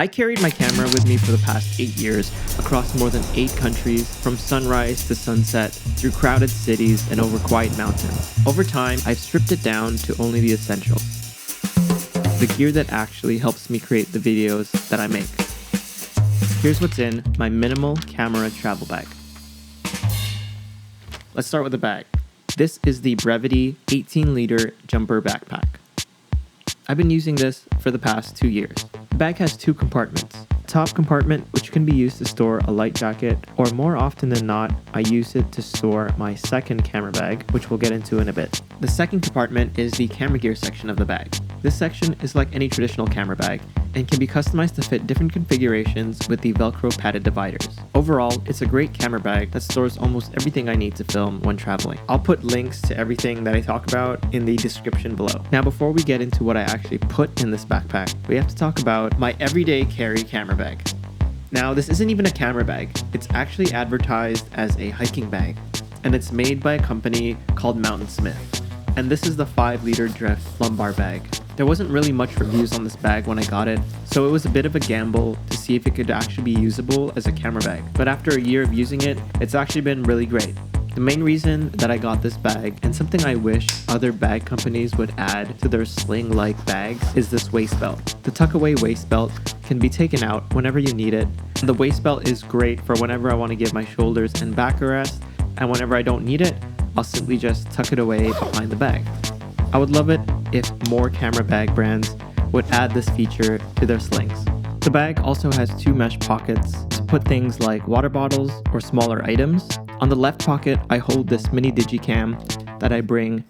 I carried my camera with me for the past 8 years across more than 8 countries, from sunrise to sunset, through crowded cities and over quiet mountains. Over time, I've stripped it down to only the essentials. The gear that actually helps me create the videos that I make. Here's what's in my minimal camera travel bag. Let's start with the bag. This is the Brevity 18-liter jumper backpack. I've been using this for the past 2 years. The bag has 2 compartments. Top compartment, which can be used to store a light jacket, or more often than not, I use it to store my second camera bag, which we'll get into in a bit. The second compartment is the camera gear section of the bag. This section is like any traditional camera bag and can be customized to fit different configurations with the Velcro padded dividers. Overall, it's a great camera bag that stores almost everything I need to film when traveling. I'll put links to everything that I talk about in the description below. Now, before we get into what I actually put in this backpack, we have to talk about my everyday carry camera bag. Now, this isn't even a camera bag. It's actually advertised as a hiking bag, and it's made by a company called Mountain Smith. And this is the 5-liter Drift lumbar bag. There wasn't really much reviews on this bag when I got it, so it was a bit of a gamble to see if it could actually be usable as a camera bag. But after a year of using it, it's actually been really great. The main reason that I got this bag, and something I wish other bag companies would add to their sling-like bags, is this waist belt. The tuck-away waist belt can be taken out whenever you need it. And the waist belt is great for whenever I want to give my shoulders and back a rest, and whenever I don't need it, I'll simply just tuck it away behind the bag. I would love it if more camera bag brands would add this feature to their slings. The bag also has 2 mesh pockets to put things like water bottles or smaller items. On the left pocket, I hold this mini digicam that I bring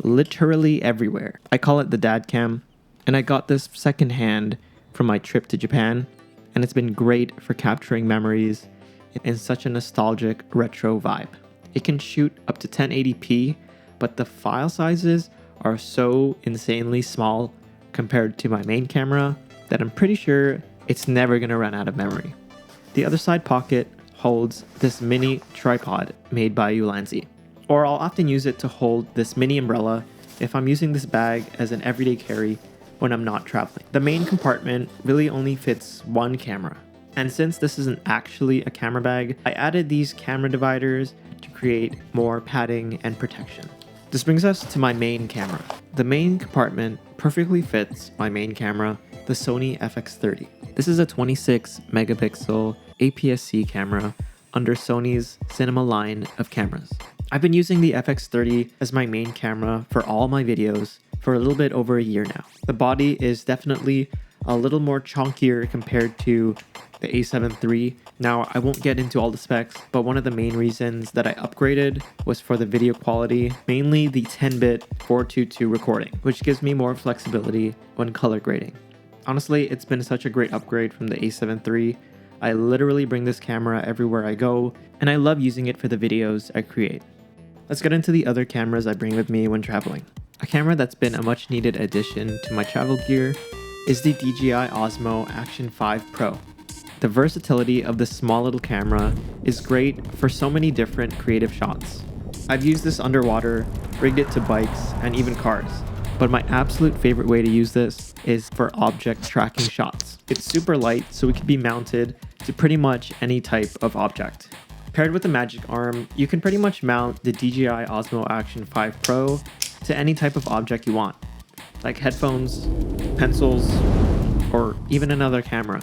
literally everywhere. I call it the dad cam, and I got this secondhand from my trip to Japan, and it's been great for capturing memories in such a nostalgic retro vibe. It can shoot up to 1080p, but the file sizes are so insanely small compared to my main camera that I'm pretty sure it's never going to run out of memory. The other side pocket holds this mini tripod made by Ulanzi, or I'll often use it to hold this mini umbrella if I'm using this bag as an everyday carry when I'm not traveling. The main compartment really only fits 1 camera, and since this isn't actually a camera bag, I added these camera dividers to create more padding and protection. This brings us to my main camera. The main compartment perfectly fits my main camera, the Sony FX30. This is a 26 megapixel APS-C camera under Sony's Cinema line of cameras. I've been using the FX30 as my main camera for all my videos for a little bit over a year now. The body is definitely a little more chunkier compared to the A7 III. Now, I won't get into all the specs, but one of the main reasons that I upgraded was for the video quality, mainly the 10-bit 422 recording, which gives me more flexibility when color grading. Honestly, it's been such a great upgrade from the A7 III. I literally bring this camera everywhere I go, and I love using it for the videos I create. Let's get into the other cameras I bring with me when traveling. A camera that's been a much needed addition to my travel gear is the DJI Osmo Action 5 Pro. The versatility of this small little camera is great for so many different creative shots. I've used this underwater, rigged it to bikes, and even cars. But my absolute favorite way to use this is for object tracking shots. It's super light, so it can be mounted to pretty much any type of object. Paired with the Magic Arm, you can pretty much mount the DJI Osmo Action 5 Pro to any type of object you want, like headphones, pencils, or even another camera.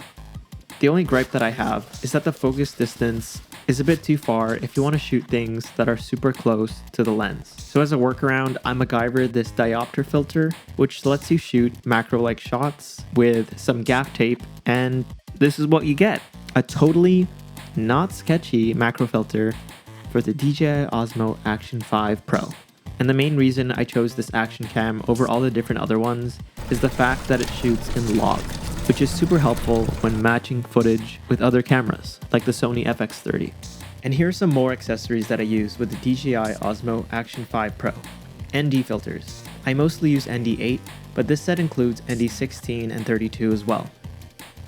The only gripe that I have is that the focus distance is a bit too far if you want to shoot things that are super close to the lens. So as a workaround, I MacGyvered this diopter filter, which lets you shoot macro-like shots with some gaff tape, and this is what you get. A totally not sketchy macro filter for the DJI Osmo Action 5 Pro. And the main reason I chose this action cam over all the different other ones is the fact that it shoots in log, which is super helpful when matching footage with other cameras, like the Sony FX30. And here are some more accessories that I use with the DJI Osmo Action 5 Pro. ND filters. I mostly use ND8, but this set includes ND16 and 32 as well.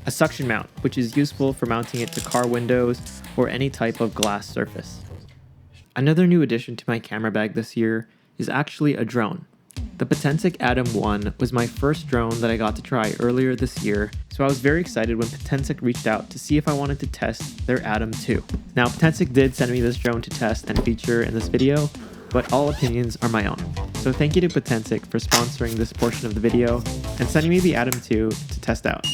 A suction mount, which is useful for mounting it to car windows or any type of glass surface. Another new addition to my camera bag this year is actually a drone. The Potensic Atom 1 was my first drone that I got to try earlier this year, So I was very excited when Potensic reached out to see if I wanted to test their Atom 2. Now, Potensic did send me this drone to test and feature in this video, but all opinions are my own. So thank you to Potensic for sponsoring this portion of the video and sending me the Atom 2 to test out.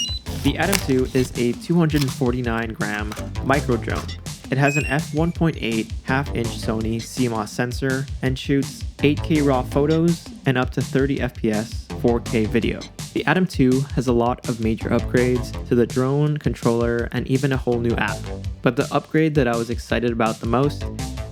The Atom 2 is a 249-gram micro drone. It has an f1.8 half-inch Sony CMOS sensor and shoots 8K raw photos and up to 30 FPS 4K video. The Atom 2 has a lot of major upgrades to the drone, controller, and even a whole new app. But the upgrade that I was excited about the most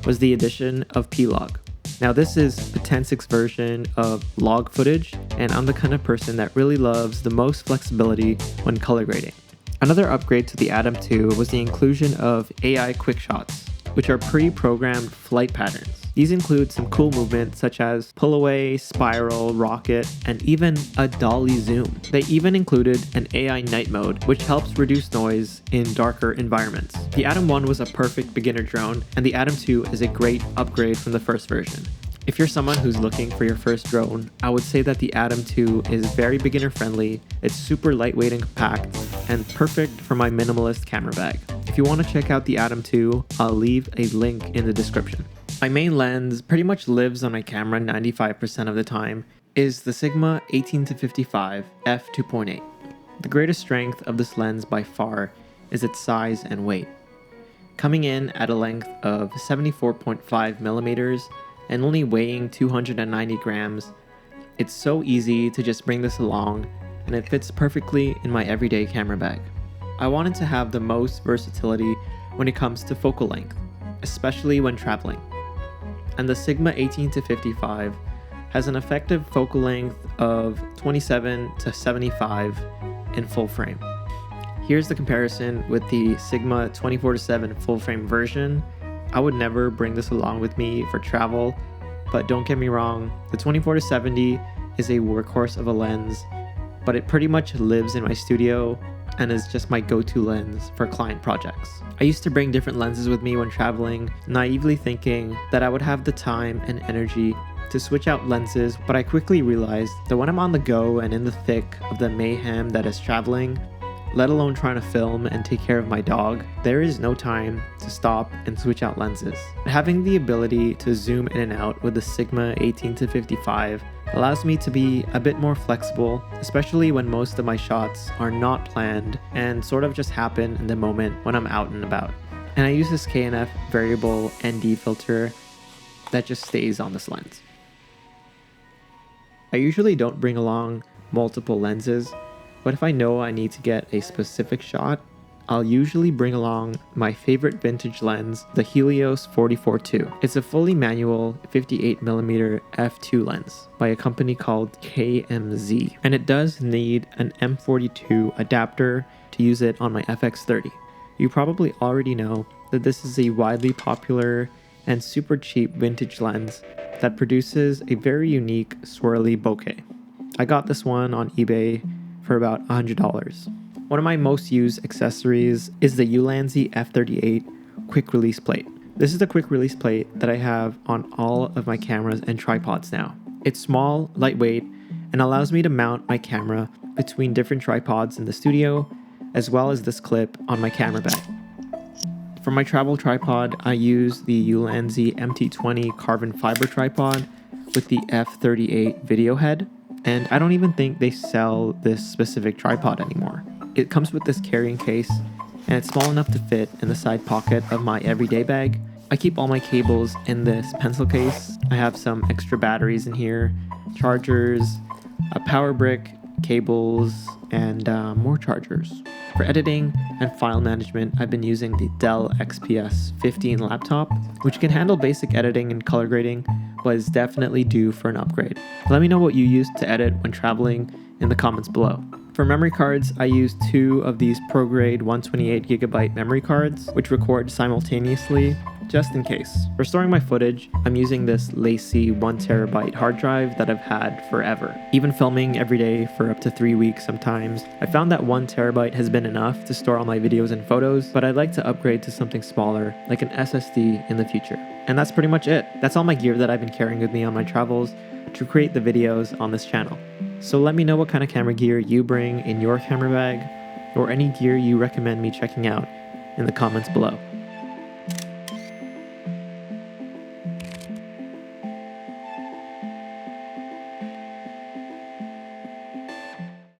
was the addition of P-Log. Now this is Potensic's version of log footage, and I'm the kind of person that really loves the most flexibility when color grading. Another upgrade to the Atom 2 was the inclusion of AI quick shots, which are pre-programmed flight patterns. These include some cool movements such as pull away, spiral, rocket, and even a dolly zoom. They even included an AI night mode, which helps reduce noise in darker environments. The Atom 1 was a perfect beginner drone, and the Atom 2 is a great upgrade from the first version. If you're someone who's looking for your first drone, I would say that the Atom 2 is very beginner friendly, it's super lightweight and compact, and perfect for my minimalist camera bag. If you want to check out the Atom 2, I'll leave a link in the description. My main lens pretty much lives on my camera 95% of the time, is the Sigma 18-55 f2.8. The greatest strength of this lens by far is its size and weight. Coming in at a length of 74.5 millimeters and only weighing 290 grams, it's so easy to just bring this along, and it fits perfectly in my everyday camera bag. I wanted to have the most versatility when it comes to focal length, especially when traveling. And the Sigma 18-55 has an effective focal length of 27 to 75 in full frame. Here's the comparison with the Sigma 24-7 full frame version. I would never bring this along with me for travel, but don't get me wrong, the 24-70 is a workhorse of a lens, but it pretty much lives in my studio and is just my go-to lens for client projects. I used to bring different lenses with me when traveling, naively thinking that I would have the time and energy to switch out lenses, but I quickly realized that when I'm on the go and in the thick of the mayhem that is traveling, let alone trying to film and take care of my dog, there is no time to stop and switch out lenses. Having the ability to zoom in and out with the Sigma 18-55 allows me to be a bit more flexible, especially when most of my shots are not planned and sort of just happen in the moment when I'm out and about. And I use this K&F variable ND filter that just stays on this lens. I usually don't bring along multiple lenses, but if I know I need to get a specific shot, I'll usually bring along my favorite vintage lens, the Helios 44-2. It's a fully manual 58mm f2 lens by a company called KMZ, and it does need an M42 adapter to use it on my FX30. You probably already know that this is a widely popular and super cheap vintage lens that produces a very unique swirly bokeh. I got this one on eBay for about $100. One of my most used accessories is the Ulanzi F38 quick release plate. This is the quick release plate that I have on all of my cameras and tripods now. It's small, lightweight, and allows me to mount my camera between different tripods in the studio, as well as this clip on my camera bag. For my travel tripod, I use the Ulanzi MT20 carbon fiber tripod with the F38 video head. And I don't even think they sell this specific tripod anymore. It comes with this carrying case, and it's small enough to fit in the side pocket of my everyday bag. I keep all my cables in this pencil case. I have some extra batteries in here, chargers, a power brick, cables, and more chargers. For editing and file management, I've been using the Dell XPS 15 laptop, which can handle basic editing and color grading, but is definitely due for an upgrade. Let me know what you use to edit when traveling in the comments below. For memory cards, I use 2 of these ProGrade 128GB memory cards, which record simultaneously, just in case. For storing my footage, I'm using this lacy 1TB hard drive that I've had forever. Even filming every day for up to 3 weeks sometimes, I found that 1TB has been enough to store all my videos and photos, but I'd like to upgrade to something smaller, like an SSD in the future. And that's pretty much it. That's all my gear that I've been carrying with me on my travels to create the videos on this channel. So let me know what kind of camera gear you bring in your camera bag. or any gear you recommend me checking out in the comments below.